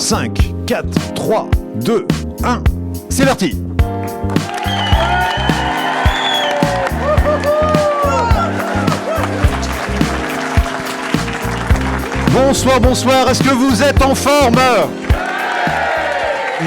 5, 4, 3, 2, 1, c'est parti. Bonsoir, est-ce que vous êtes en forme ?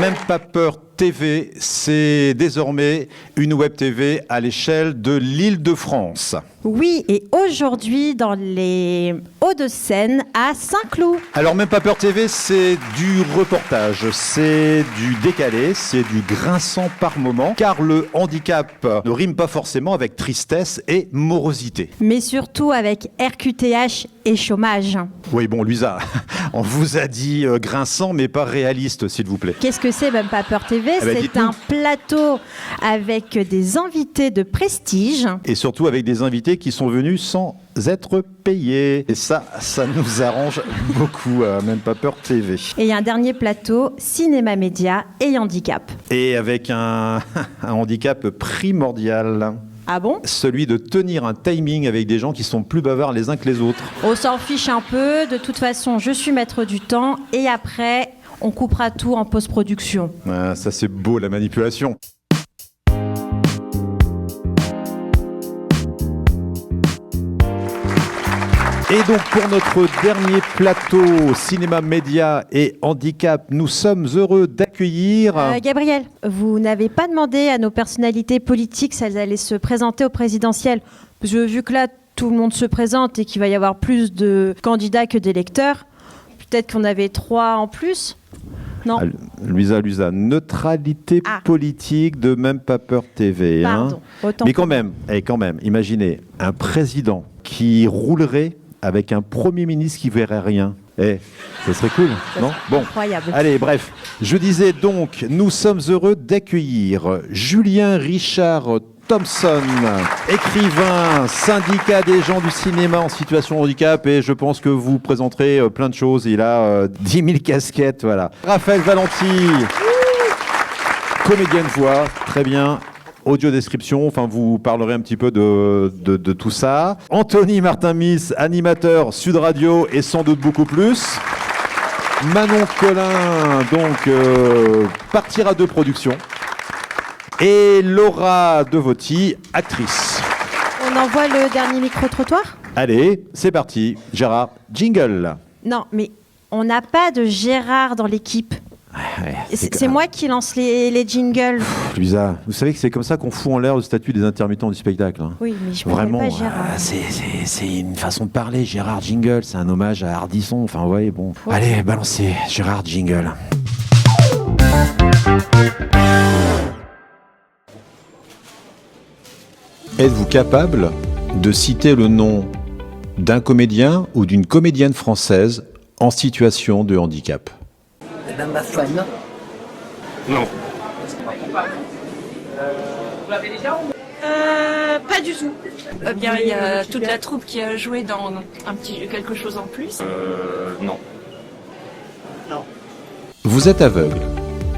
Même pas peur TV, c'est désormais une web TV à l'échelle de l'Île-de-France. Oui, et aujourd'hui dans les Hauts-de-Seine à Saint-Cloud. Alors même pas peur TV, c'est du reportage, c'est du décalé, c'est du grinçant par moment, car le handicap ne rime pas forcément avec tristesse et morosité. Mais surtout avec RQTH et chômage. Oui bon Luisa, on vous a dit grinçant mais pas réaliste s'il vous plaît. Qu'est-ce que c'est même pas peur TV ? C'est un plateau avec des invités de prestige. Et surtout avec des invités qui sont venus sans être payés. Et ça nous arrange beaucoup, même pas peur TV. Et il y a un dernier plateau, cinéma média et handicap. Et avec un handicap primordial. Ah bon ? Celui de tenir un timing avec des gens qui sont plus bavards les uns que les autres. On s'en fiche un peu, de toute façon je suis maître du temps et après on coupera tout en post-production. Ah, ça c'est beau la manipulation. Et donc pour notre dernier plateau cinéma, média et handicap, nous sommes heureux d'accueillir... Gabriel, vous n'avez pas demandé à nos personnalités politiques si elles allaient se présenter au présidentiel. Parce que vu que là tout le monde se présente et qu'il va y avoir plus de candidats que d'électeurs, peut-être qu'on avait 3 en plus. Non. Luisa, neutralité politique de Même pas peur TV. Pardon, autant mais quand même, imaginez un président qui roulerait avec un Premier ministre qui verrait rien. Ça serait cool, non ? Bon, incroyable. Allez, bref. Je disais donc, nous sommes heureux d'accueillir Julien Richard Thompson, écrivain, syndicat des gens du cinéma en situation de handicap, et je pense que vous présenterez plein de choses. Il a 10 000 casquettes, voilà. Raphaël Valenti, comédien de voix, très bien. Audio description, enfin vous parlerez un petit peu de tout ça. Anthony Martin-Miss, animateur Sud Radio et sans doute beaucoup plus. Manon Collin, donc Partira de production. Et Laura Devoty, actrice. On envoie le dernier micro-trottoir ? Allez, c'est parti. Gérard, jingle. Non, mais on n'a pas de Gérard dans l'équipe. Ouais, c'est moi qui lance les jingles. Luisa, vous savez que c'est comme ça qu'on fout en l'air le statut des intermittents du spectacle. Oui, mais je ne Vraiment, pas Gérard. C'est une façon de parler. Gérard Jingle, c'est un hommage à Ardisson. Enfin, vous voyez, bon. Ouais. Allez, balancez Gérard Jingle. Êtes-vous capable de citer le nom d'un comédien ou d'une comédienne française en situation de handicap ? Eh ben, ma foi, non. Non. Pas du tout. Bien, il y a toute la troupe qui a joué dans quelque chose en plus. Non. Non. Vous êtes aveugle.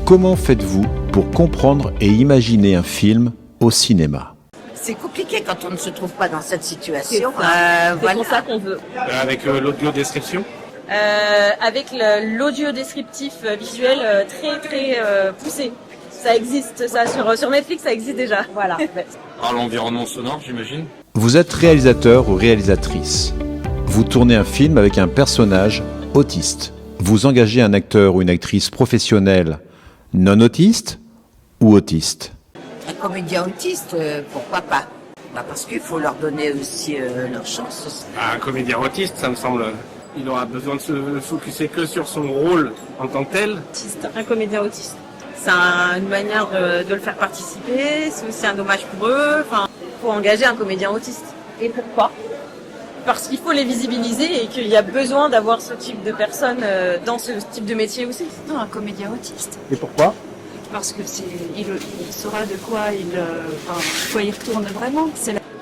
Comment faites-vous pour comprendre et imaginer un film au cinéma ? C'est compliqué quand on ne se trouve pas dans cette situation. C'est pour ça qu'on veut. Avec l'audio description. Avec l'audio descriptif visuel très poussé. Ça existe, ça sur Netflix, ça existe déjà. Voilà. Par l'environnement sonore, j'imagine. Vous êtes réalisateur ou réalisatrice. Vous tournez un film avec un personnage autiste. Vous engagez un acteur ou une actrice professionnelle non autiste ou autiste ? Un comédien autiste, pourquoi pas ? Parce qu'il faut leur donner aussi leur chance. Un comédien autiste, ça me semble. Il aura besoin de se focuser que sur son rôle en tant que tel. Un comédien autiste. C'est une manière de le faire participer, c'est aussi un hommage pour eux. Enfin, faut engager un comédien autiste. Et pourquoi ? Parce qu'il faut les visibiliser et qu'il y a besoin d'avoir ce type de personnes dans ce type de métier aussi. Non, un comédien autiste. Et pourquoi ? Parce que il saura de quoi il retourne vraiment.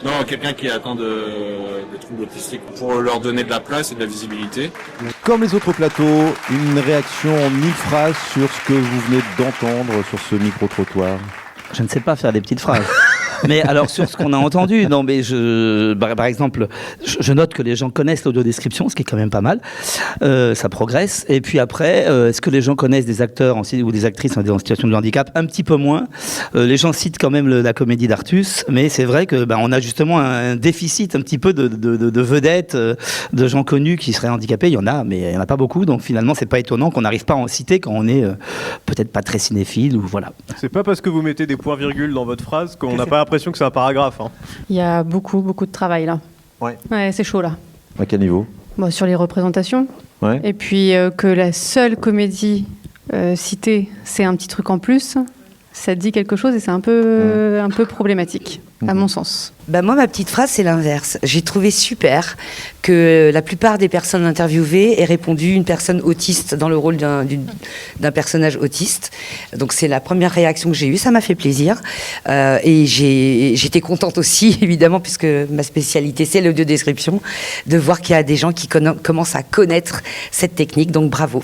Non, quelqu'un qui attend de troubles autistiques pour leur donner de la place et de la visibilité. Comme les autres plateaux, une réaction en 1000 phrases sur ce que vous venez d'entendre sur ce micro-trottoir. Je ne sais pas faire des petites phrases. Mais alors, sur ce qu'on a entendu, non, mais par exemple, je note que les gens connaissent l'audiodescription, ce qui est quand même pas mal. Ça progresse. Et puis après, est-ce que les gens connaissent des acteurs ou des actrices en situation de handicap? Un petit peu moins. Les gens citent quand même la comédie d'Artus, mais c'est vrai que on a justement un déficit un petit peu de vedettes, de gens connus qui seraient handicapés. Il y en a, mais il n'y en a pas beaucoup. Donc finalement, c'est pas étonnant qu'on n'arrive pas à en citer quand on est peut-être pas très cinéphile ou voilà. C'est pas parce que vous mettez des points-virgules dans votre phrase qu'on n'a pas l'impression que c'est un paragraphe. Hein. Il y a beaucoup de travail là. Ouais, c'est chaud là. À quel niveau? Sur les représentations. Ouais. Et puis que la seule comédie citée, c'est un petit truc en plus, ça dit quelque chose et c'est un peu problématique, à mon sens. Moi, ma petite phrase, c'est l'inverse. J'ai trouvé super que la plupart des personnes interviewées aient répondu une personne autiste dans le rôle d'un personnage autiste. Donc, c'est la première réaction que j'ai eue. Ça m'a fait plaisir. Et j'étais contente aussi, évidemment, puisque ma spécialité, c'est l'audiodescription, de voir qu'il y a des gens qui commencent à connaître cette technique. Donc, bravo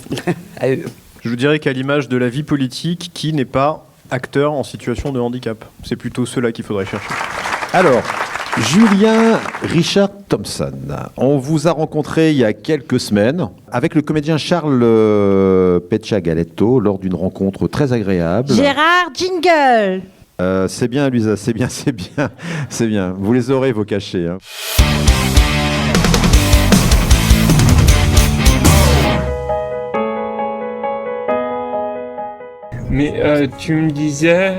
à eux. Je vous dirais qu'à l'image de la vie politique, qui n'est pas acteur en situation de handicap? C'est plutôt ceux-là qu'il faudrait chercher. Alors, Julien Richard Thompson, on vous a rencontré il y a quelques semaines avec le comédien Charles Peccia-Galetto lors d'une rencontre très agréable. Gérard Jingle. C'est bien, Luisa, c'est bien. Vous les aurez, vos cachets. Hein. Mais tu me disais,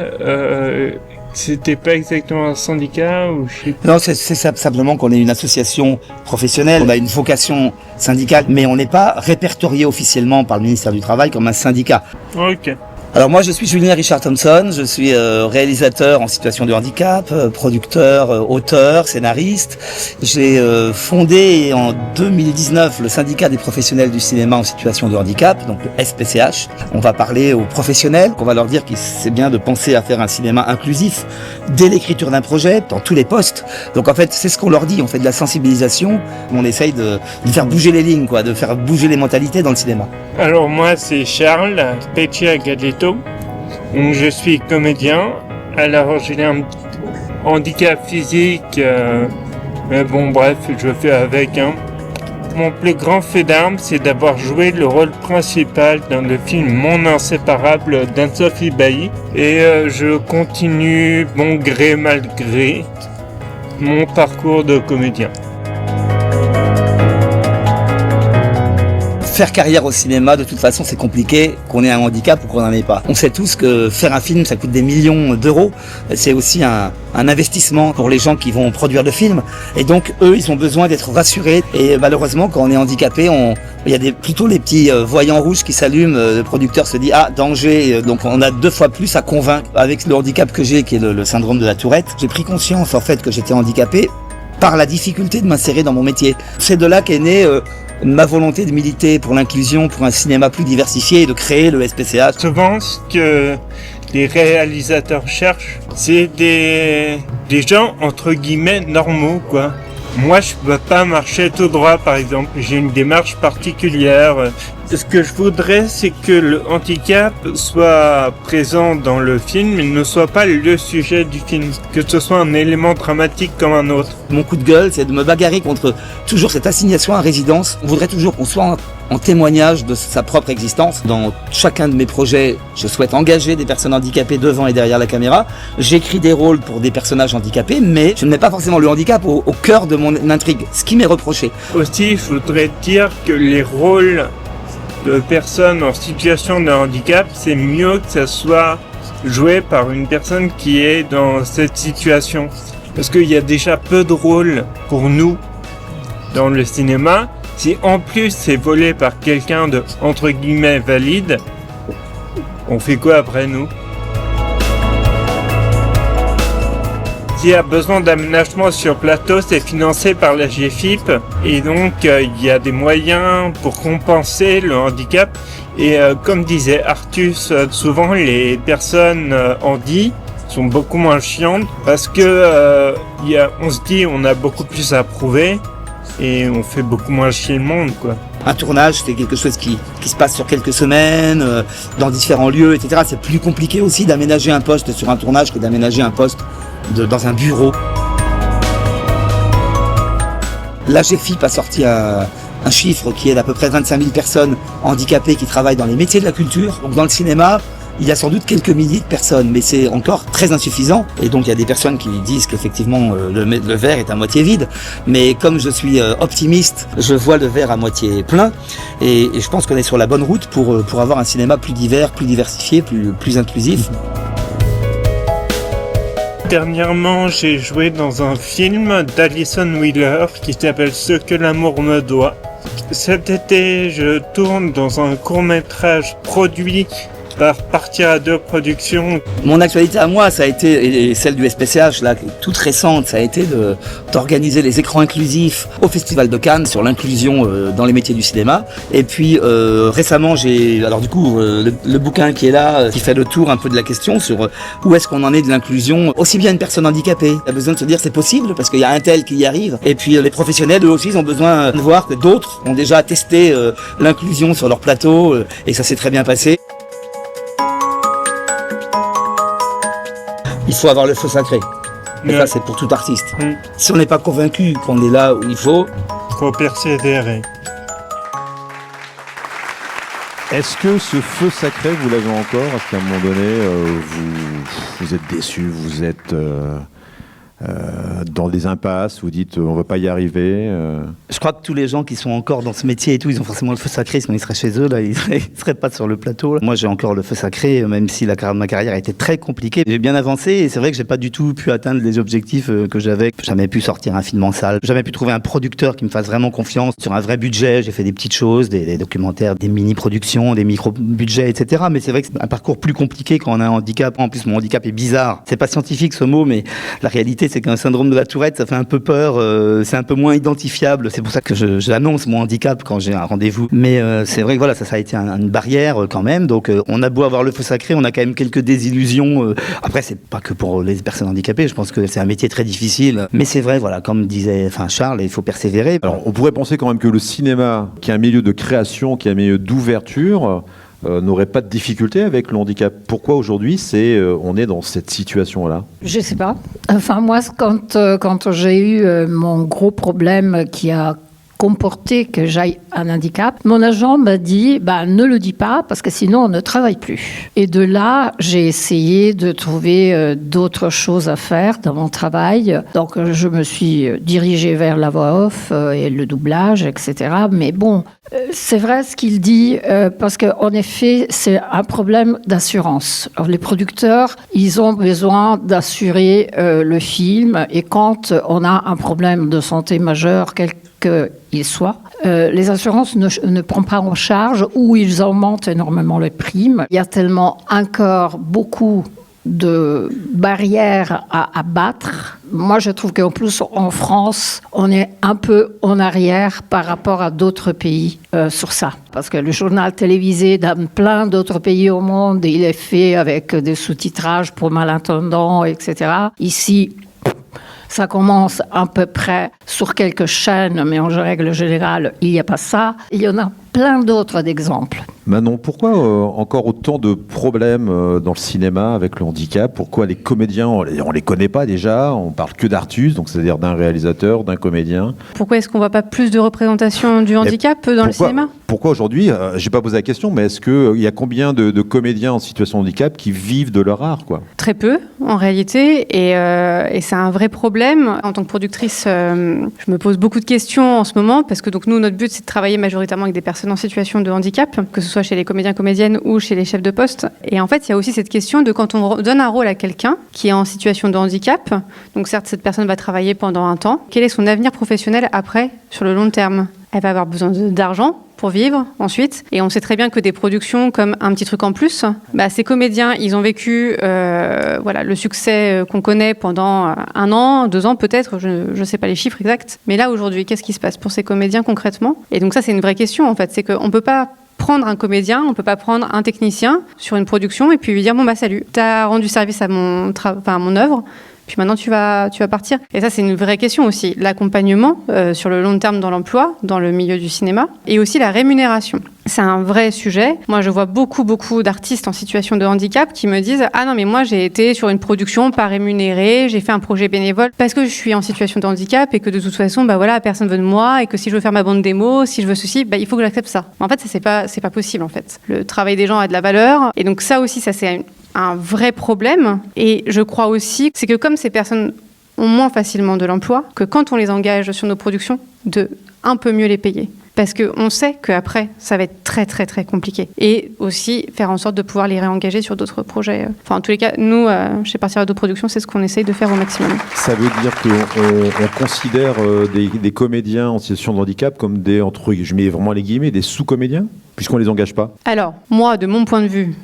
c'était pas exactement un syndicat ou je sais pas. Non, c'est simplement qu'on est une association professionnelle. On a une vocation syndicale, mais on n'est pas répertorié officiellement par le ministère du Travail comme un syndicat. Ok. Alors moi je suis Julien Richard Thompson, je suis réalisateur en situation de handicap, producteur, auteur, scénariste. J'ai fondé en 2019 le syndicat des professionnels du cinéma en situation de handicap, donc le SPCH. On va parler aux professionnels, on va leur dire que c'est bien de penser à faire un cinéma inclusif dès l'écriture d'un projet, dans tous les postes. Donc en fait c'est ce qu'on leur dit, on fait de la sensibilisation, on essaye de faire bouger les lignes, de faire bouger les mentalités dans le cinéma. Alors moi c'est Charles Peccia-Galetto. Donc, je suis comédien. Alors j'ai un handicap physique, mais bon bref, je fais avec. Mon plus grand fait d'armes, c'est d'avoir joué le rôle principal dans le film Mon Inséparable d'Anne-Sophie Bailly. Et je continue, bon gré mal gré, mon parcours de comédien. Faire carrière au cinéma, de toute façon, c'est compliqué, qu'on ait un handicap ou qu'on n'en ait pas. On sait tous que faire un film, ça coûte des millions d'euros. C'est aussi un investissement pour les gens qui vont produire le film. Et donc, eux, ils ont besoin d'être rassurés. Et malheureusement, quand on est handicapé, il y a plutôt les petits voyants rouges qui s'allument. Le producteur se dit, danger. Donc, on a 2 fois plus à convaincre. Avec le handicap que j'ai, qui est le syndrome de la Tourette, j'ai pris conscience, en fait, que j'étais handicapé par la difficulté de m'insérer dans mon métier. C'est de là qu'est née ma volonté de militer pour l'inclusion, pour un cinéma plus diversifié et de créer le SPCH. Souvent, ce que les réalisateurs cherchent, c'est des gens, entre guillemets, normaux, quoi. Moi, je peux pas marcher tout droit, par exemple. J'ai une démarche particulière. Ce que je voudrais, c'est que le handicap soit présent dans le film, mais ne soit pas le sujet du film. Que ce soit un élément dramatique comme un autre. Mon coup de gueule, c'est de me bagarrer contre toujours cette assignation à résidence. On voudrait toujours qu'on soit en témoignage de sa propre existence. Dans chacun de mes projets, je souhaite engager des personnes handicapées devant et derrière la caméra. J'écris des rôles pour des personnages handicapés, mais je ne mets pas forcément le handicap au cœur de mon intrigue, ce qui m'est reproché. Aussi, je voudrais dire que les rôles de personnes en situation de handicap, c'est mieux que ça soit joué par une personne qui est dans cette situation. Parce qu'il y a déjà peu de rôles pour nous dans le cinéma. Si en plus c'est volé par quelqu'un de, entre guillemets, valide, on fait quoi après nous ? S'il y a besoin d'aménagement sur plateau, c'est financé par la GFIP et donc il y a des moyens pour compenser le handicap. Et comme disait Artus, souvent les personnes handi sont beaucoup moins chiantes parce que on se dit on a beaucoup plus à prouver et on fait beaucoup moins chier le monde, quoi. Un tournage, c'est quelque chose qui se passe sur quelques semaines, dans différents lieux, etc. C'est plus compliqué aussi d'aménager un poste sur un tournage que d'aménager un poste dans un bureau. La GFIP a sorti un chiffre qui est d'à peu près 25 000 personnes handicapées qui travaillent dans les métiers de la culture. Donc dans le cinéma, il y a sans doute quelques milliers de personnes, mais c'est encore très insuffisant. Et donc il y a des personnes qui disent qu'effectivement le verre est à moitié vide. Mais comme je suis optimiste, je vois le verre à moitié plein. Et je pense qu'on est sur la bonne route pour avoir un cinéma plus divers, plus diversifié, plus inclusif. Dernièrement, j'ai joué dans un film d'Alison Wheeler qui s'appelle « Ce que l'amour me doit ». Cet été, je tourne dans un court-métrage produit par Partir 2 Productions. Mon actualité à moi, ça a été, et celle du SPCH, là, toute récente, ça a été d'organiser les écrans inclusifs au Festival de Cannes sur l'inclusion dans les métiers du cinéma. Et puis récemment, le bouquin qui est là, qui fait le tour un peu de la question sur où est-ce qu'on en est de l'inclusion, aussi bien une personne handicapée. Il y a besoin de se dire c'est possible parce qu'il y a un tel qui y arrive. Et puis les professionnels, eux aussi, ils ont besoin de voir que d'autres ont déjà testé l'inclusion sur leur plateau et ça s'est très bien passé. Il faut avoir le feu sacré. Et ça, c'est pour tout artiste. Si on n'est pas convaincu qu'on est là où il faut persévérer. Est-ce que ce feu sacré, vous l'avez encore? Est-ce qu'à un moment donné, vous êtes déçu, vous êtes dans des impasses, vous dites on ne va pas y arriver Je crois que tous les gens qui sont encore dans ce métier et tout, ils ont forcément le feu sacré, sinon ils seraient chez eux, là, ils seraient pas sur le plateau. Là. Moi j'ai encore le feu sacré, même si ma carrière a été très compliquée. J'ai bien avancé et c'est vrai que j'ai pas du tout pu atteindre les objectifs que j'avais. J'ai jamais pu sortir un film en salle, j'ai jamais pu trouver un producteur qui me fasse vraiment confiance sur un vrai budget. J'ai fait des petites choses, des documentaires, des mini-productions, des micro-budgets, etc. Mais c'est vrai que c'est un parcours plus compliqué quand on a un handicap. En plus mon handicap est bizarre. C'est pas scientifique ce mot, mais la réalité c'est qu'un syndrome de la Tourette, ça fait un peu peur, c'est un peu moins identifiable. C'est pour ça que j'annonce mon handicap quand j'ai un rendez-vous. Mais c'est vrai que voilà, ça a été une barrière quand même. Donc on a beau avoir le feu sacré, on a quand même quelques désillusions. Après, c'est pas que pour les personnes handicapées. Je pense que c'est un métier très difficile. Mais c'est vrai, voilà, comme disait Charles, il faut persévérer. Alors, on pourrait penser quand même que le cinéma, qui est un milieu de création, qui est un milieu d'ouverture, n'aurait pas de difficulté avec le handicap. Pourquoi aujourd'hui on est dans cette situation-là? Je sais pas. Enfin, moi, quand j'ai eu mon gros problème qui a comporté que j'aille un handicap, mon agent m'a dit ne le dis pas parce que sinon on ne travaille plus. Et de là, j'ai essayé de trouver d'autres choses à faire dans mon travail. Donc je me suis dirigée vers la voix off et le doublage, etc. Mais bon, c'est vrai ce qu'il dit parce qu'en effet, c'est un problème d'assurance. Alors, les producteurs, ils ont besoin d'assurer le film et quand on a un problème de santé majeur, quel qu'il soit, les assurances ne prennent pas en charge ou ils augmentent énormément les primes. Il y a tellement encore beaucoup de barrières à abattre. Moi, je trouve qu'en plus, en France, on est un peu en arrière par rapport à d'autres pays sur ça. Parce que le journal télévisé dans plein d'autres pays au monde, il est fait avec des sous-titrages pour malentendants, etc. Ici, ça commence à peu près sur quelques chaînes, mais en règle générale, il n'y a pas ça. Il y en a plein d'autres exemples. Manon, pourquoi encore autant de problèmes dans le cinéma avec le handicap? Pourquoi les comédiens, on les connaît pas déjà? On parle que d'artistes, donc c'est-à-dire d'un réalisateur, d'un comédien. Pourquoi est-ce qu'on voit pas plus de représentation du handicap dans le cinéma? Pourquoi aujourd'hui, j'ai pas posé la question, mais est-ce qu'il y a combien de comédiens en situation de handicap qui vivent de leur art, quoi? Très peu, en réalité, et c'est un vrai problème. En tant que productrice, je me pose beaucoup de questions en ce moment, parce que donc, nous, notre but, c'est de travailler majoritairement avec des personnes en situation de handicap, que ce soit chez les comédiens, comédiennes ou chez les chefs de poste. Et en fait, il y a aussi cette question de quand on donne un rôle à quelqu'un qui est en situation de handicap, donc certes, cette personne va travailler pendant un temps, quel est son avenir professionnel après, sur le long terme? Elle va avoir besoin d'argent pour vivre ensuite. Et on sait très bien que des productions comme Un petit truc en plus, ces comédiens, ils ont vécu le succès qu'on connaît pendant 1 an, 2 ans peut-être, je ne sais pas les chiffres exacts. Mais là, aujourd'hui, qu'est-ce qui se passe pour ces comédiens concrètement? Et donc ça, c'est une vraie question en fait. C'est qu'on ne peut pas prendre un comédien, on ne peut pas prendre un technicien sur une production et puis lui dire salut, tu as rendu service à mon œuvre. Puis maintenant, tu vas partir. Et ça, c'est une vraie question aussi. L'accompagnement sur le long terme dans l'emploi, dans le milieu du cinéma, et aussi la rémunération. c'est un vrai sujet. Moi, je vois beaucoup d'artistes en situation de handicap qui me disent « Ah non, mais moi, j'ai été sur une production pas rémunérée, j'ai fait un projet bénévole parce que je suis en situation de handicap et que de toute façon, personne veut de moi et que si je veux faire ma bande démo, si je veux ceci, il faut que j'accepte ça. » En fait, ça, c'est pas possible, en fait. Le travail des gens a de la valeur. Et donc ça aussi, ça c'est un vrai problème. Et je crois aussi, c'est que comme ces personnes ont moins facilement de l'emploi, que quand on les engage sur nos productions, de un peu mieux les payer. Parce qu'on sait qu'après, ça va être très, très, très compliqué. Et aussi, faire en sorte de pouvoir les réengager sur d'autres projets. Enfin, en tous les cas, nous, chez Partir Radio Production, c'est ce qu'on essaye de faire au maximum. Ça veut dire qu'on considère des comédiens en situation de handicap comme des, je mets vraiment les guillemets, des sous-comédiens, puisqu'on ne les engage pas? Alors, moi, de mon point de vue,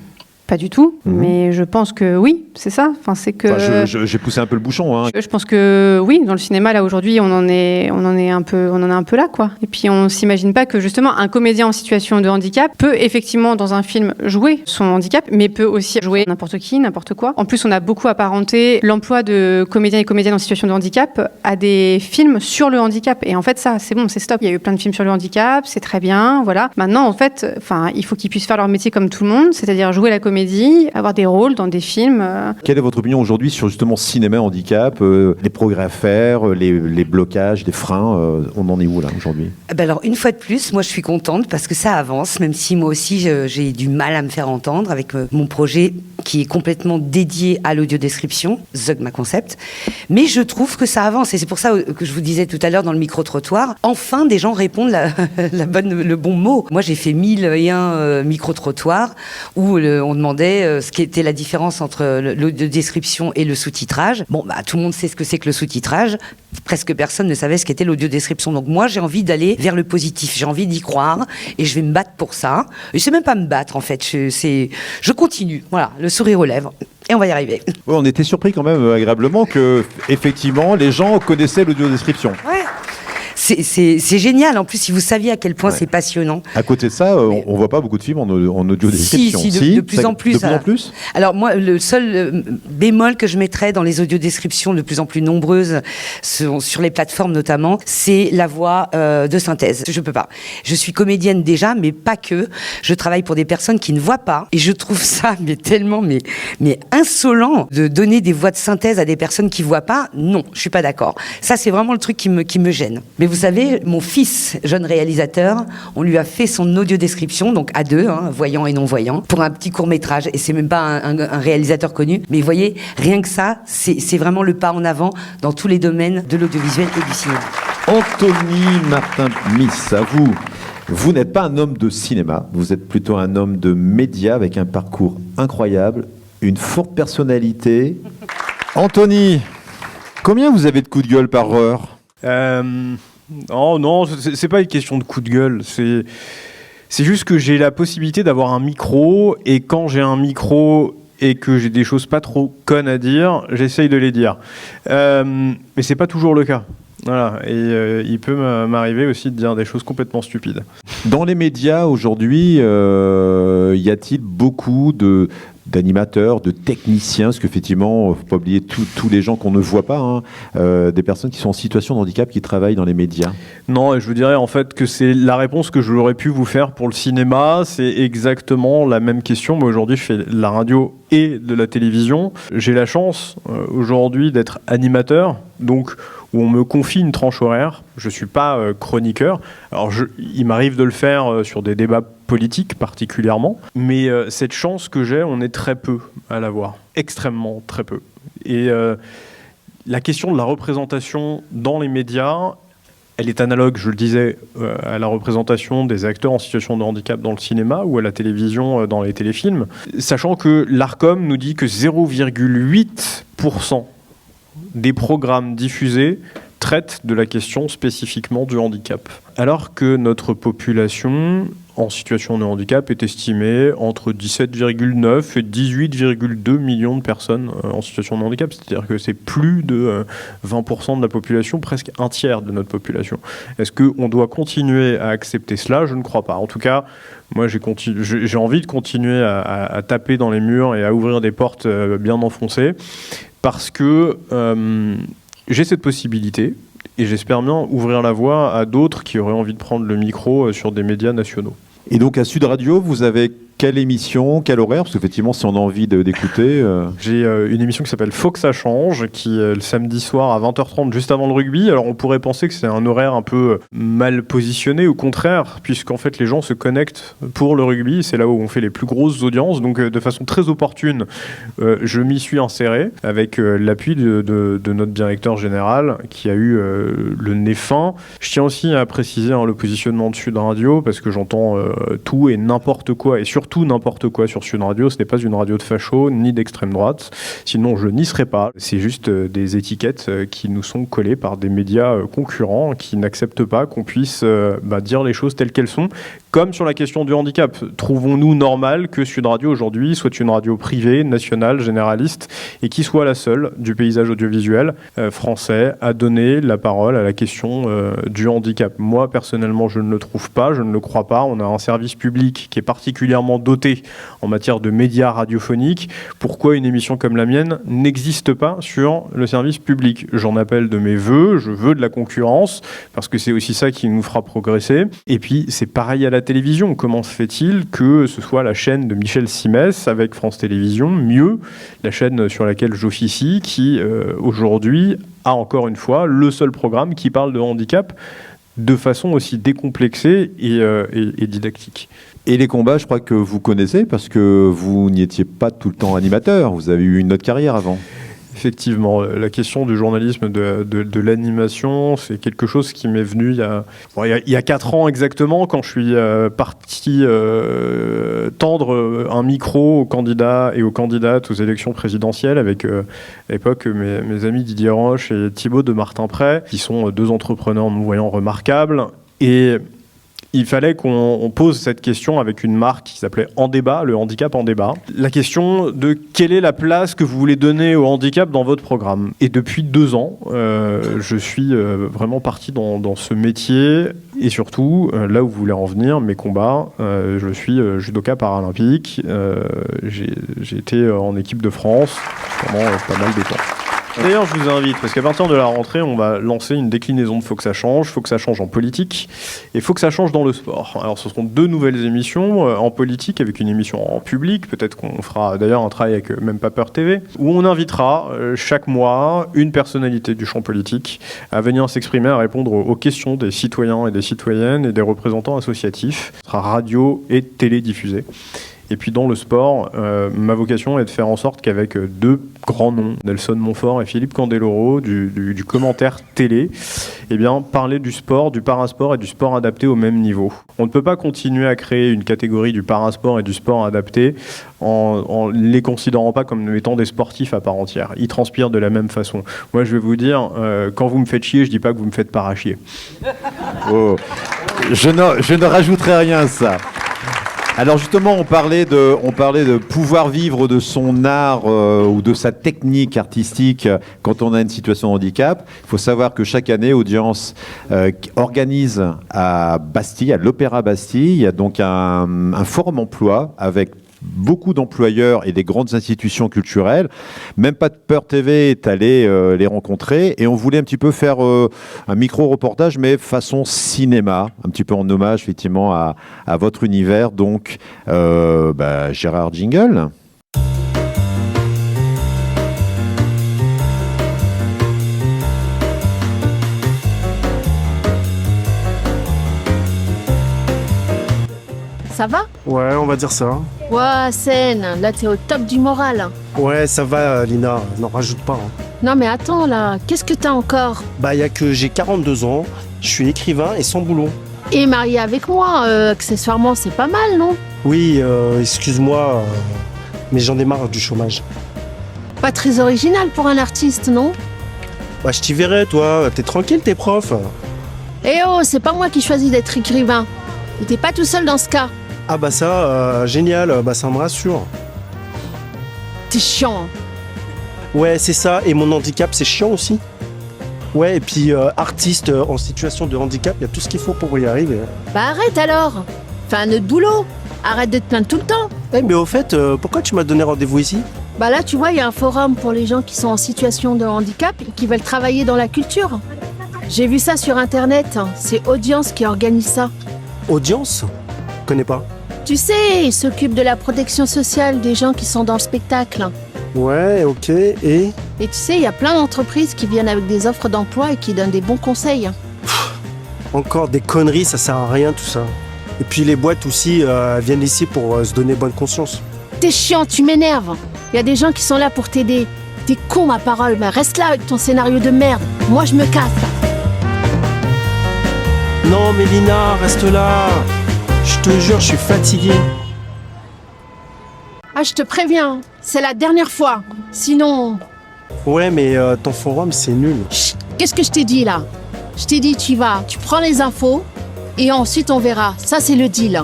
pas du tout, mais je pense que oui, c'est ça. Enfin, c'est que. J'ai poussé un peu le bouchon. Hein. Je pense que oui, dans le cinéma là aujourd'hui, on en est un peu là, quoi. Et puis on s'imagine pas que justement un comédien en situation de handicap peut effectivement dans un film jouer son handicap, mais peut aussi jouer n'importe qui, n'importe quoi. En plus, on a beaucoup apparenté l'emploi de comédiens et comédiennes en situation de handicap à des films sur le handicap. Et en fait, ça, c'est bon, c'est stop. Il y a eu plein de films sur le handicap, c'est très bien, voilà. Maintenant, en fait, il faut qu'ils puissent faire leur métier comme tout le monde, c'est-à-dire jouer la comédie, avoir des rôles dans des films. Quelle est votre opinion aujourd'hui sur justement cinéma handicap, les progrès à faire, les blocages, les freins, on en est où là aujourd'hui? Alors une fois de plus, moi je suis contente parce que ça avance, même si moi aussi j'ai du mal à me faire entendre avec mon projet qui est complètement dédié à l'audiodescription, Zeugma Concept. Mais je trouve que ça avance et c'est pour ça que je vous disais tout à l'heure dans le micro-trottoir, enfin des gens répondent le bon mot. Moi j'ai fait 1001 micro-trottoirs où on demandait ce qui était la différence entre l'audiodescription et le sous-titrage. Bon, tout le monde sait ce que c'est que le sous-titrage. Presque personne ne savait ce qu'était l'audiodescription. Donc moi, j'ai envie d'aller vers le positif. J'ai envie d'y croire et je vais me battre pour ça. Et c'est même pas me battre, en fait. Je continue. Voilà, le sourire aux lèvres. Et on va y arriver. Ouais, on était surpris quand même agréablement que, effectivement, les gens connaissaient l'audiodescription. Ouais. C'est génial. En plus, si vous saviez à quel point c'est passionnant. À côté de ça, on voit pas beaucoup de films en audiodescription. Si, de plus en plus. De plus en plus. Alors moi, le seul bémol que je mettrais dans les audiodescriptions de plus en plus nombreuses, sur les plateformes notamment, c'est la voix de synthèse. Je peux pas. Je suis comédienne déjà, mais pas que. Je travaille pour des personnes qui ne voient pas. Et je trouve ça tellement insolent de donner des voix de synthèse à des personnes qui voient pas. Non, je suis pas d'accord. Ça, c'est vraiment le truc qui me gêne. Mais vous savez, mon fils, jeune réalisateur, on lui a fait son audiodescription, donc à deux, voyant et non-voyant, pour un petit court-métrage. Et c'est même pas un réalisateur connu. Mais vous voyez, rien que ça, c'est vraiment le pas en avant dans tous les domaines de l'audiovisuel et du cinéma. Anthony Martin-Miss, à vous. Vous n'êtes pas un homme de cinéma, vous êtes plutôt un homme de médias avec un parcours incroyable, une forte personnalité. Anthony, combien vous avez de coups de gueule par heure? Non, c'est pas une question de coup de gueule. C'est juste que j'ai la possibilité d'avoir un micro, et quand j'ai un micro et que j'ai des choses pas trop connes à dire, j'essaye de les dire. Mais c'est pas toujours le cas. Voilà. Et il peut m'arriver aussi de dire des choses complètement stupides. Dans les médias aujourd'hui, y a-t-il beaucoup d'animateurs, de techniciens, parce qu'effectivement, il ne faut pas oublier tous les gens qu'on ne voit pas, des personnes qui sont en situation de handicap qui travaillent dans les médias? Non, et je vous dirais en fait que c'est la réponse que j'aurais pu vous faire pour le cinéma. C'est exactement la même question. Moi aujourd'hui, je fais de la radio et de la télévision. J'ai la chance aujourd'hui d'être animateur, donc où on me confie une tranche horaire. Je ne suis pas chroniqueur. Alors il m'arrive de le faire sur des débats politiques particulièrement, mais cette chance que j'ai, on est très peu à l'avoir, extrêmement très peu. Et la question de la représentation dans les médias, elle est analogue, je le disais, à la représentation des acteurs en situation de handicap dans le cinéma ou à la télévision dans les téléfilms, sachant que l'ARCOM nous dit que 0,8% des programmes diffusés traitent de la question spécifiquement du handicap. Alors que notre population en situation de handicap est estimée entre 17,9 et 18,2 millions de personnes en situation de handicap. C'est-à-dire que c'est plus de 20% de la population, presque un tiers de notre population. Est-ce qu'on doit continuer à accepter cela? Je ne crois pas. En tout cas, moi j'ai envie de continuer à taper dans les murs et à ouvrir des portes bien enfoncées, parce que j'ai cette possibilité et j'espère bien ouvrir la voie à d'autres qui auraient envie de prendre le micro sur des médias nationaux. Et donc à Sud Radio, vous avez quelle émission, quel horaire? Parce qu'effectivement, si on a envie d'écouter... J'ai une émission qui s'appelle Faut que ça change, qui est le samedi soir à 20h30, juste avant le rugby. Alors on pourrait penser que c'est un horaire un peu mal positionné, au contraire, puisqu'en fait les gens se connectent pour le rugby. C'est là où on fait les plus grosses audiences. Donc de façon très opportune, je m'y suis inséré avec l'appui de notre directeur général qui a eu le nez fin. Je tiens aussi à préciser le positionnement de Sud Radio, parce que j'entends tout et n'importe quoi, et surtout n'importe quoi sur Sud Radio. Ce n'est pas une radio de facho ni d'extrême droite, sinon je n'y serais pas. C'est juste des étiquettes qui nous sont collées par des médias concurrents qui n'acceptent pas qu'on puisse dire les choses telles qu'elles sont. Comme sur la question du handicap, trouvons-nous normal que Sud Radio aujourd'hui soit une radio privée, nationale, généraliste, et qui soit la seule du paysage audiovisuel français à donner la parole à la question du handicap? Moi, personnellement, je ne le trouve pas, je ne le crois pas. On a un service public qui est particulièrement doté en matière de médias radiophoniques. Pourquoi une émission comme la mienne n'existe pas sur le service public? J'en appelle de mes vœux, je veux de la concurrence, parce que c'est aussi ça qui nous fera progresser. Et puis, c'est pareil à la télévision. Comment se fait-il que ce soit la chaîne de Michel Simès avec France Télévisions, mieux, la chaîne sur laquelle j'officie, qui aujourd'hui a encore une fois le seul programme qui parle de handicap de façon aussi décomplexée et didactique. Et les combats, je crois que vous connaissez, parce que vous n'étiez pas tout le temps animateur, vous avez eu une autre carrière avant. Effectivement, la question du journalisme, de l'animation, c'est quelque chose qui m'est venu il y a 4 ans exactement, quand je suis parti tendre un micro aux candidats et aux candidates aux élections présidentielles avec, à l'époque, mes amis Didier Roche et Thibaut de Martin-Prey, qui sont 2 entrepreneurs non-voyants remarquables. Et il fallait qu'on pose cette question avec une marque qui s'appelait En Débat, le handicap en débat. La question de quelle est la place que vous voulez donner au handicap dans votre programme. Et depuis 2 ans, je suis vraiment parti dans ce métier. Et surtout, là où vous voulez en venir, mes combats, je suis judoka paralympique. J'ai été en équipe de France pendant pas mal de temps. D'ailleurs, je vous invite, parce qu'à partir de la rentrée, on va lancer une déclinaison de Faut que ça change en politique, et Faut que ça change dans le sport. Alors, ce seront 2 nouvelles émissions en politique, avec une émission en public, peut-être qu'on fera d'ailleurs un travail avec Même pas peur TV, où on invitera chaque mois une personnalité du champ politique à venir s'exprimer, à répondre aux questions des citoyens et des citoyennes et des représentants associatifs. Ce sera radio et télédiffusé. Et puis dans le sport, ma vocation est de faire en sorte qu'avec 2 grands noms, Nelson Montfort et Philippe Candeloro, du commentaire télé, eh bien, parler du sport, du parasport et du sport adapté au même niveau. On ne peut pas continuer à créer une catégorie du parasport et du sport adapté en les considérant pas comme étant des sportifs à part entière. Ils transpirent de la même façon. Moi, je vais vous dire, quand vous me faites chier, je dis pas que vous me faites parachier. Oh. Je ne rajouterai rien à ça. Alors justement, on parlait de pouvoir vivre de son art ou de sa technique artistique quand on a une situation de handicap. Il faut savoir que chaque année, Audience organise à Bastille, à l'Opéra Bastille, il y a donc un forum emploi avec beaucoup d'employeurs et des grandes institutions culturelles. Même pas de peur TV est allé les rencontrer et on voulait un petit peu faire un micro-reportage mais façon cinéma, un petit peu en hommage effectivement à votre univers. Donc Gérard Jingle. Ça va? Ouais, on va dire ça. Ouah, scène, là t'es au top du moral. Ouais, ça va, Lina, n'en rajoute pas. Non mais attends là, qu'est-ce que t'as encore? Bah, y a que j'ai 42 ans, je suis écrivain et sans boulot. Et marié avec moi, accessoirement c'est pas mal, non? Oui, excuse-moi, mais j'en ai marre du chômage. Pas très original pour un artiste, non? Bah, je t'y verrai, toi, t'es tranquille, t'es prof. Eh oh, c'est pas moi qui choisis d'être écrivain. Et t'es pas tout seul dans ce cas. Ah bah ça, génial, bah ça me rassure. T'es chiant. Ouais, c'est ça, et mon handicap, c'est chiant aussi. Ouais, et puis artiste en situation de handicap, il y a tout ce qu'il faut pour y arriver. Bah arrête alors. Fais un autre boulot. Arrête de te plaindre tout le temps. Mais au fait, pourquoi tu m'as donné rendez-vous ici? Bah là, tu vois, il y a un forum pour les gens qui sont en situation de handicap et qui veulent travailler dans la culture. J'ai vu ça sur Internet, c'est Audience qui organise ça. Audience? Connais pas. Tu sais, il s'occupe de la protection sociale des gens qui sont dans le spectacle. Ouais, ok, et Et tu sais, il y a plein d'entreprises qui viennent avec des offres d'emploi et qui donnent des bons conseils. encore des conneries, ça sert à rien tout ça. Et puis les boîtes aussi viennent ici pour se donner bonne conscience. T'es chiant, tu m'énerves. Il y a des gens qui sont là pour t'aider. T'es con, ma parole, mais reste là avec ton scénario de merde. Moi, je me casse. Non, Mélina, reste là. Je te jure, je suis fatigué. Ah, je te préviens, c'est la dernière fois. Sinon... Ouais, mais ton forum, c'est nul. Chut, qu'est-ce que je t'ai dit, là? Je t'ai dit, tu y vas, tu prends les infos, et ensuite on verra. Ça, c'est le deal.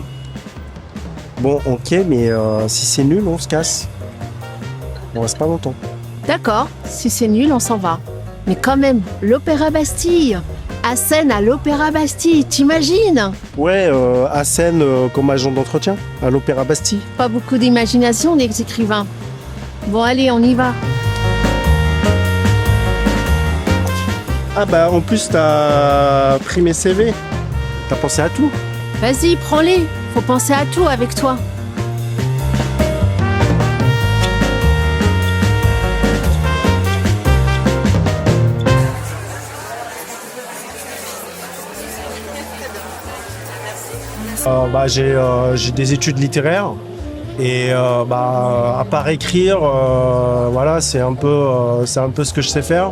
Bon, ok, mais si c'est nul, on se casse. On reste pas longtemps. D'accord, si c'est nul, on s'en va. Mais quand même, l'Opéra Bastille. À Seine, à l'Opéra Bastille, t'imagines? Ouais, à Seine, comme agent d'entretien, à l'Opéra Bastille. Pas beaucoup d'imagination, les écrivains. Bon, allez, on y va. Ah bah, en plus, t'as pris mes CV. T'as pensé à tout. Vas-y, prends-les. Faut penser à tout avec toi. J'ai des études littéraires et à part écrire, voilà, c'est un peu ce que je sais faire.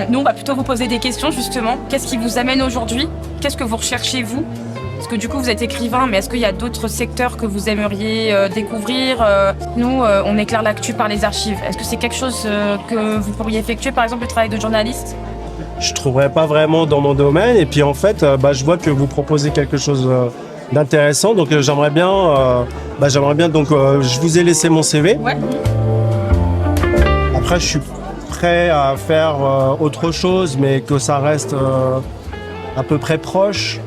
Nous, on va plutôt vous poser des questions justement. Qu'est-ce qui vous amène aujourd'hui? Qu'est-ce que vous recherchez vous? Parce que du coup, vous êtes écrivain, mais est-ce qu'il y a d'autres secteurs que vous aimeriez découvrir? Nous, on éclaire l'actu par les archives. Est-ce que c'est quelque chose que vous pourriez effectuer, par exemple le travail de journaliste? Je trouverais pas vraiment dans mon domaine et puis en fait, je vois que vous proposez quelque chose d'intéressant, donc j'aimerais bien. Donc, je vous ai laissé mon CV. Ouais. Après, je suis prêt à faire autre chose, mais que ça reste à peu près proche.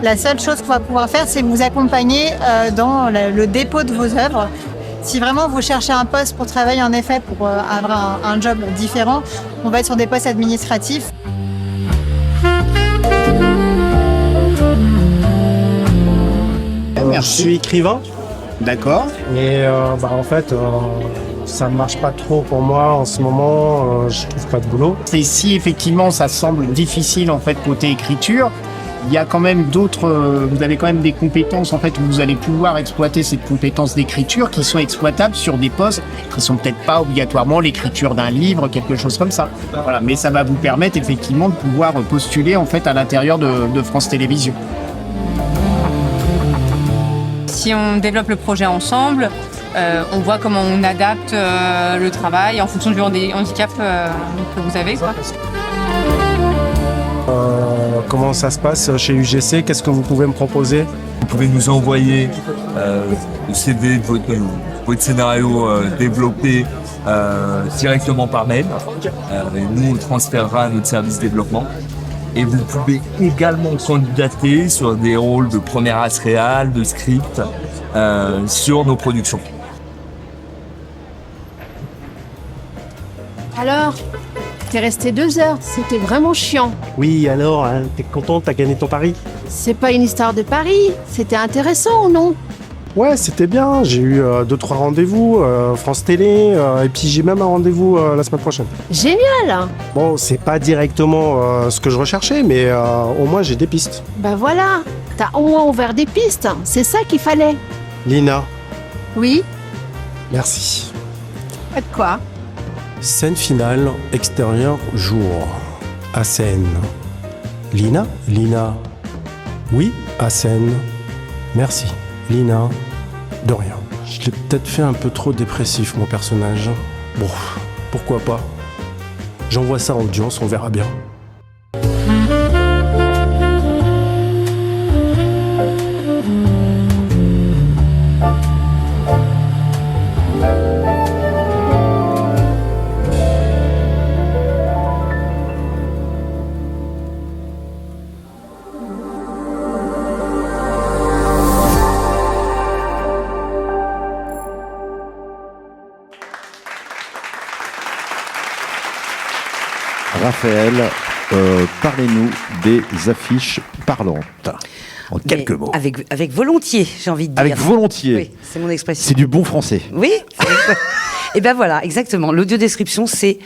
La seule chose qu'on va pouvoir faire, c'est vous accompagner dans le dépôt de vos œuvres. Si vraiment vous cherchez un poste pour travailler, en effet, pour avoir un job différent, on va être sur des postes administratifs. Je suis écrivain. D'accord. Et en fait, ça ne marche pas trop pour moi en ce moment. Je trouve pas de boulot. Et si effectivement ça semble difficile en fait côté écriture, il y a quand même d'autres. Vous avez quand même des compétences en fait où vous allez pouvoir exploiter cette compétence d'écriture qui sont exploitables sur des postes qui sont peut-être pas obligatoirement l'écriture d'un livre, quelque chose comme ça. Voilà, mais ça va vous permettre effectivement de pouvoir postuler en fait à l'intérieur de France Télévisions. Si on développe le projet ensemble, on voit comment on adapte le travail en fonction du handicap que vous avez, quoi. Comment ça se passe chez UGC? Qu'est-ce que vous pouvez me proposer? Vous pouvez nous envoyer le CV de votre scénario développé directement par mail. Nous, on le transférera à notre service développement. Et vous pouvez également candidater sur des rôles de première as réal, de script, sur nos productions. Alors, t'es resté 2 heures, c'était vraiment chiant. Oui, alors, hein, t'es contente, t'as gagné ton pari? C'est pas une histoire de Paris, c'était intéressant ou non? Ouais, c'était bien, j'ai eu 2-3 rendez-vous, France Télé, et puis j'ai même un rendez-vous la semaine prochaine. Génial! Bon, c'est pas directement ce que je recherchais, mais au moins j'ai des pistes. Bah voilà, t'as au moins ouvert des pistes, c'est ça qu'il fallait. Lina, Oui? merci. Pas de quoi? Scène finale, extérieur, jour. À Seine. Lina? Oui, à Seine. Merci. Lina, de rien. Je l'ai peut-être fait un peu trop dépressif, mon personnage. Bon, pourquoi pas. J'envoie ça en audience, on verra bien. Raphaël, parlez-nous des affiches parlantes. En quelques mots. Avec volontiers, j'ai envie de dire. Avec volontiers. Oui, c'est mon expression. C'est du bon français. Oui. Et ben voilà, exactement. L'audiodescription, c'est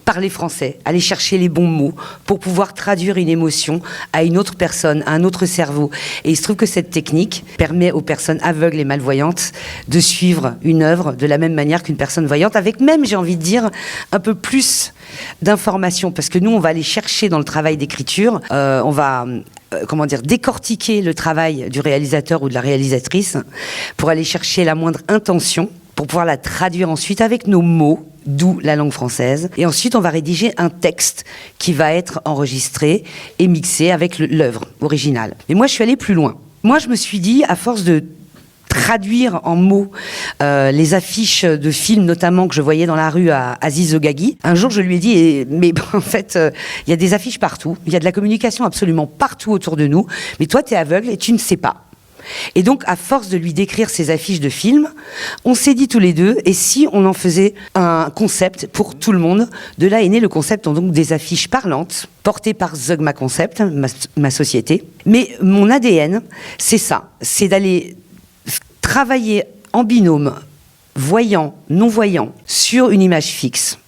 parler français, aller chercher les bons mots pour pouvoir traduire une émotion à une autre personne, à un autre cerveau. Et il se trouve que cette technique permet aux personnes aveugles et malvoyantes de suivre une œuvre de la même manière qu'une personne voyante, avec même, j'ai envie de dire, un peu plus d'informations. Parce que nous, on va aller chercher dans le travail d'écriture, on va... décortiquer le travail du réalisateur ou de la réalisatrice pour aller chercher la moindre intention, pour pouvoir la traduire ensuite avec nos mots, d'où la langue française. Et ensuite, on va rédiger un texte qui va être enregistré et mixé avec l'œuvre originale. Et moi, je suis allée plus loin. Moi, je me suis dit, à force de traduire en mots les affiches de films notamment que je voyais dans la rue à Aziz Zogagui. Un jour, je lui ai dit, mais en fait, il y a des affiches partout, il y a de la communication absolument partout autour de nous, mais toi, tu es aveugle et tu ne sais pas. Et donc, à force de lui décrire ces affiches de films, on s'est dit tous les deux, et si on en faisait un concept pour tout le monde? De là est né le concept donc des affiches parlantes, portées par Zeugma Concept, ma société. Mais mon ADN, c'est ça, c'est d'aller travailler en binôme, voyant, non-voyant, sur une image fixe,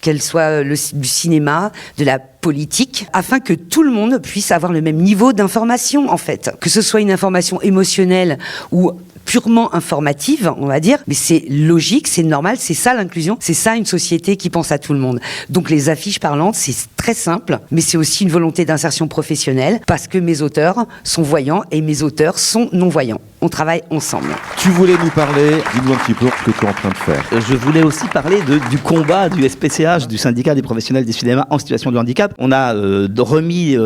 qu'elle soit du cinéma, de la politique, afin que tout le monde puisse avoir le même niveau d'information, en fait. Que ce soit une information émotionnelle ou purement informative, on va dire, mais c'est logique, c'est normal, c'est ça l'inclusion, c'est ça une société qui pense à tout le monde. Donc les affiches parlantes, c'est très simple, mais c'est aussi une volonté d'insertion professionnelle, parce que mes auteurs sont voyants et mes auteurs sont non-voyants. On travaille ensemble. Tu voulais nous parler, dis-nous un petit peu ce que tu es en train de faire. Je voulais aussi parler du combat du SPCH, du syndicat des professionnels du cinéma en situation de handicap. On a remis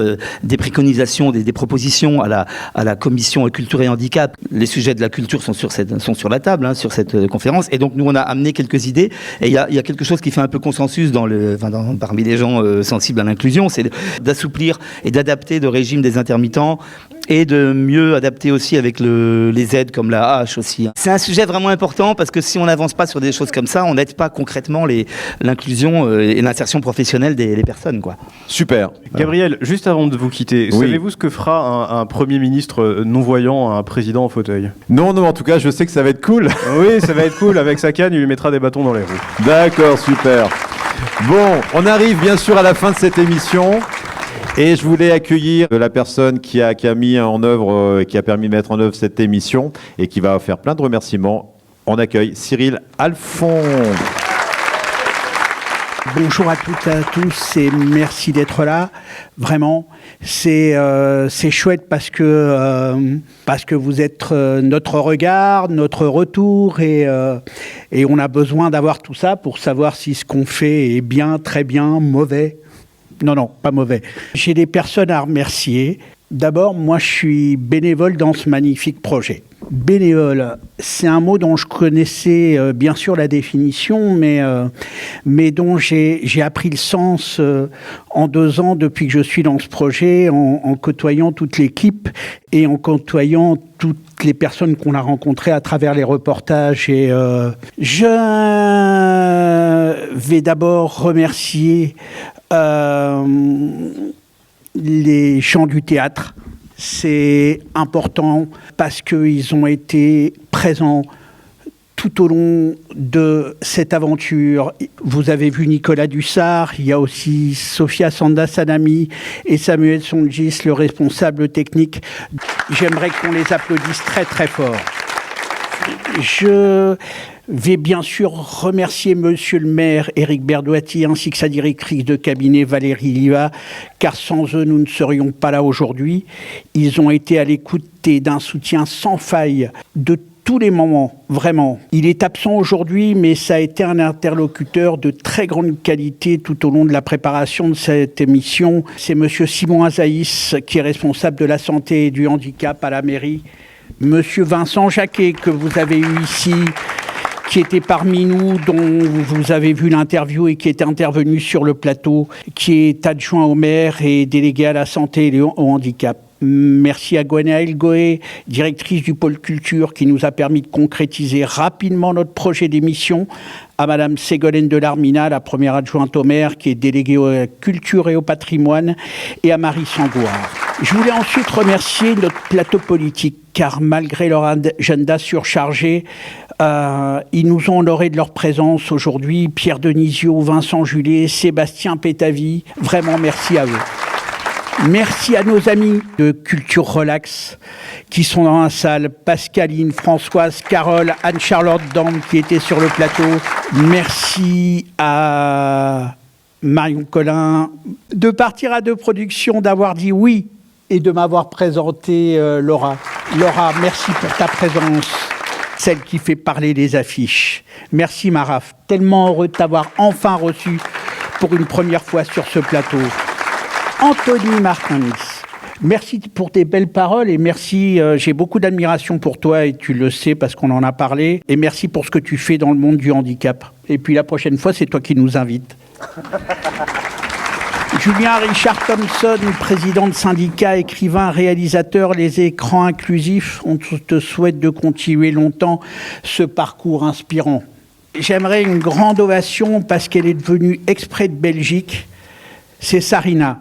des préconisations, des propositions à la commission culture et handicap. Les sujets de la culture sont sur la table, sur cette conférence. Et donc nous, on a amené quelques idées. Et il y a quelque chose qui fait un peu consensus parmi les gens sensibles à l'inclusion, c'est d'assouplir et d'adapter le régime des intermittents et de mieux adapter aussi avec les aides comme la hache aussi. C'est un sujet vraiment important parce que si on n'avance pas sur des choses comme ça, on n'aide pas concrètement l'inclusion et l'insertion professionnelle des personnes, quoi. Super. Gabriel, juste avant de vous quitter, savez-vous ce que fera un Premier ministre non-voyant à un président en fauteuil? Non, en tout cas, je sais que ça va être cool. Oui, ça va être cool. Avec sa canne, il lui mettra des bâtons dans les roues. D'accord, super. Bon, on arrive bien sûr à la fin de cette émission. Et je voulais accueillir la personne qui a mis en œuvre, qui a permis de mettre en œuvre cette émission et qui va faire plein de remerciements. On accueille Cyril Alphon. Bonjour à toutes et à tous et merci d'être là. Vraiment, c'est chouette parce que vous êtes notre regard, notre retour et on a besoin d'avoir tout ça pour savoir si ce qu'on fait est bien, très bien, mauvais. Non, pas mauvais. J'ai des personnes à remercier. D'abord, moi, je suis bénévole dans ce magnifique projet. Bénévole, c'est un mot dont je connaissais bien sûr la définition, mais dont j'ai appris le sens en 2 ans depuis que je suis dans ce projet, en côtoyant toute l'équipe et en côtoyant toutes les personnes qu'on a rencontrées à travers les reportages. Et je vais d'abord remercier les gens du théâtre. C'est important parce qu'ils ont été présents tout au long de cette aventure. Vous avez vu Nicolas Dussard, il y a aussi Sofia Sanda-Sanami et Samuel Songis, le responsable technique. J'aimerais qu'on les applaudisse très très fort. Je vais bien sûr remercier Monsieur le maire Éric Berdoati ainsi que sa directrice de cabinet Valérie Liva, car sans eux nous ne serions pas là aujourd'hui. Ils ont été à l'écoute et d'un soutien sans faille de tous les moments, vraiment. Il est absent aujourd'hui, mais ça a été un interlocuteur de très grande qualité tout au long de la préparation de cette émission. C'est Monsieur Simon Azaïs qui est responsable de la santé et du handicap à la mairie. Monsieur Vincent Jacquet, que vous avez eu ici, qui était parmi nous, dont vous avez vu l'interview et qui est intervenu sur le plateau, qui est adjoint au maire et délégué à la santé et au handicap. Merci à Gwenaëlle Goé, directrice du pôle culture, qui nous a permis de concrétiser rapidement notre projet d'émission à Madame Ségolène Delarmina, la première adjointe au maire, qui est déléguée à la culture et au patrimoine, et à Marie Sangoire. Je voulais ensuite remercier notre plateau politique, car malgré leur agenda surchargé, ils nous ont honorés de leur présence aujourd'hui. Pierre Denisio, Vincent Julet, Sébastien Pétavy, vraiment merci à eux. Merci à nos amis de Culture Relax qui sont dans la salle, Pascaline, Françoise, Carole, Anne-Charlotte Dame qui était sur le plateau. Merci à Marion Collin de Partir à deux productions, d'avoir dit oui et de m'avoir présenté Laura. Laura, merci pour ta présence, celle qui fait parler les affiches. Merci Maraf, tellement heureux de t'avoir enfin reçu pour une première fois sur ce plateau. Anthony Martin-Miss, merci pour tes belles paroles et merci, j'ai beaucoup d'admiration pour toi et tu le sais parce qu'on en a parlé, et merci pour ce que tu fais dans le monde du handicap. Et puis la prochaine fois, c'est toi qui nous invites. Julien Richard Thompson, président de syndicat, écrivain, réalisateur, les écrans inclusifs, on te souhaite de continuer longtemps ce parcours inspirant. J'aimerais une grande ovation parce qu'elle est devenue exprès de Belgique, c'est Sarina.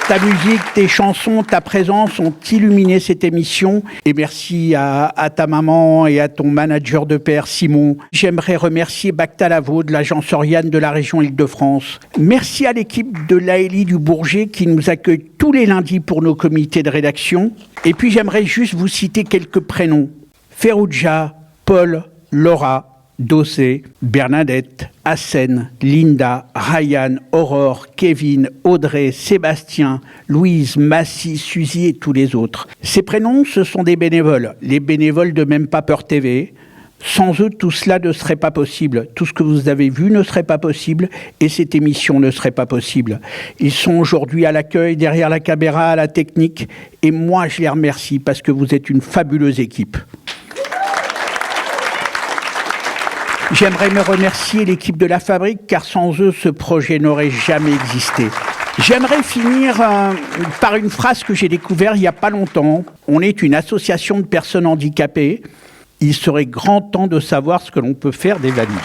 Ta musique, tes chansons, ta présence ont illuminé cette émission. Et merci à ta maman et à ton manager de père, Simon. J'aimerais remercier Bacta Lavaux de l'agence Oriane de la région Île-de-France. Merci à l'équipe de l'AELI du Bourget qui nous accueille tous les lundis pour nos comités de rédaction. Et puis j'aimerais juste vous citer quelques prénoms. Ferrugia, Paul, Laura, Dossé, Bernadette, Hassen, Linda, Ryan, Aurore, Kevin, Audrey, Sébastien, Louise, Massy, Suzy et tous les autres. Ces prénoms, ce sont des bénévoles, les bénévoles de Même pas Peur TV. Sans eux, tout cela ne serait pas possible. Tout ce que vous avez vu ne serait pas possible et cette émission ne serait pas possible. Ils sont aujourd'hui à l'accueil, derrière la caméra, à la technique et moi, je les remercie parce que vous êtes une fabuleuse équipe. J'aimerais me remercier l'équipe de La Fabrique, car sans eux, ce projet n'aurait jamais existé. J'aimerais finir par une phrase que j'ai découverte il n'y a pas longtemps. On est une association de personnes handicapées. Il serait grand temps de savoir ce que l'on peut faire des valides.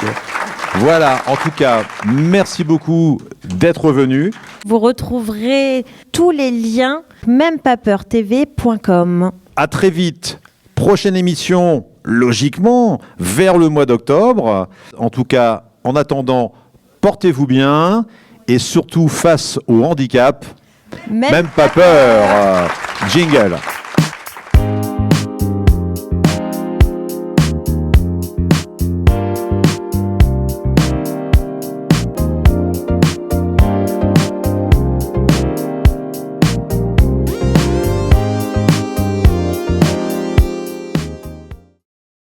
Voilà, en tout cas, merci beaucoup d'être venu. Vous retrouverez tous les liens, mêmepapeurtv.com. À très vite. Prochaine émission, logiquement, vers le mois d'octobre. En tout cas, en attendant, portez-vous bien et surtout face au handicap, même pas peur. Jingle.